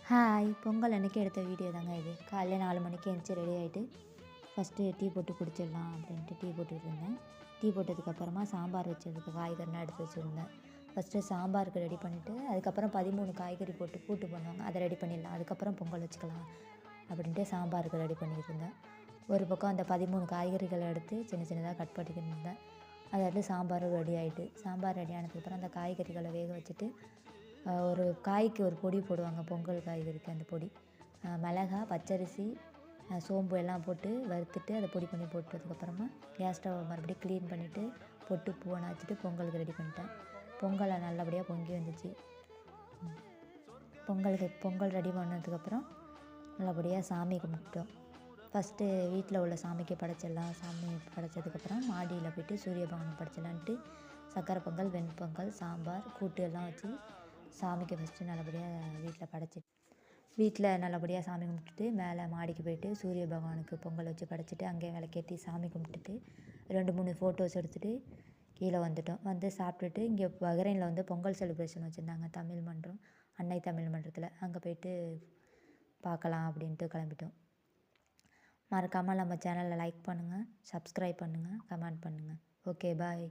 Hi Pongal அன்றைக்கி எடுத்த video தாங்க இது. காலையில் 4 மணிக்கு எழுந்துச்சி ரெடி ஆகிட்டு ஃபஸ்ட்டு டீ போட்டு குடிச்சிடலாம் அப்படின்ட்டு டீ போட்டுக்கிட்டு இருந்தேன். டீ போட்டதுக்கப்புறமா சாம்பார் வச்சதுக்கு காய்கறிலாம் எடுத்து வச்சுருந்தேன். ஃபஸ்ட்டு சாம்பாருக்கு ரெடி பண்ணிவிட்டு அதுக்கப்புறம் 13 காய்கறி போட்டு கூட்டு பண்ணுவாங்க, அதை ரெடி பண்ணிடலாம். அதுக்கப்புறம் பொங்கல் வச்சுக்கலாம் அப்படின்ட்டு சாம்பாருக்கு ரெடி பண்ணிக்கிட்டு இருந்தேன். ஒரு பக்கம் அந்த 13 காய்கறிகளை எடுத்து சின்ன சின்னதாக கட் பண்ணிக்கிட்டு இருந்தேன். அதை எடுத்து சாம்பாரும் ரெடி ஆகிட்டு, சாம்பார் ரெடி ஆனதுக்கப்புறம் அந்த காய்கறிகளை வேக வச்சுட்டு ஒரு காய்க்கு ஒரு பொடி போடுவாங்க, பொங்கல் காய்கறிக்கு அந்த பொடி மிளகா, பச்சரிசி, சோம்பு எல்லாம் போட்டு வறுத்துட்டு அதை பொடி பண்ணி போட்டதுக்கப்புறமா கேஸ் ஸ்டவ் மறுபடியும் க்ளீன் பண்ணிவிட்டு பொட்டு பூவெல்லாம் வச்சுட்டு பொங்கலுக்கு ரெடி பண்ணிட்டேன். பொங்கலை நல்லபடியாக பொங்கி வந்துச்சு. பொங்கல் ரெடி பண்ணதுக்கப்புறம் நல்லபடியாக சாமி கும்பிட்டோம். ஃபஸ்ட்டு வீட்டில் உள்ள சாமிக்கு படைச்சிடலாம். சாமி படைச்சதுக்கப்புறம் மாடியில் போய்ட்டு சூரிய பகவானுக்கு படைச்சிடலான்ட்டு சக்கரை பொங்கல், வெண்பொங்கல், சாம்பார், கூட்டு எல்லாம் வச்சு சாமிக்கு ஃபஸ்ட்டு நல்லபடியாக வீட்டில் நல்லபடியாக சாமி கும்பிட்டுட்டு மேலே மாடிக்கு போய்ட்டு சூரிய பகவானுக்கு பொங்கல் வச்சு படைச்சிட்டு அங்கேயே விளக்கேற்றி சாமி கும்பிட்டுட்டு 2-3 ஃபோட்டோஸ் எடுத்துகிட்டு கீழே வந்துட்டோம். வந்து சாப்பிட்டுட்டு இங்கே பஹ்ரைனில் வந்து பொங்கல் செலிப்ரேஷன் வச்சுருந்தாங்க, தமிழ் மன்றம், அன்னை தமிழ் மன்றத்தில். அங்கே போய்ட்டு பார்க்கலாம் அப்படின்ட்டு கிளம்பிட்டோம். மறக்காமல் நம்ம சேனலை லைக் பண்ணுங்கள், சப்ஸ்கிரைப் பண்ணுங்கள், கமெண்ட் பண்ணுங்கள். ஓகே, பாய்.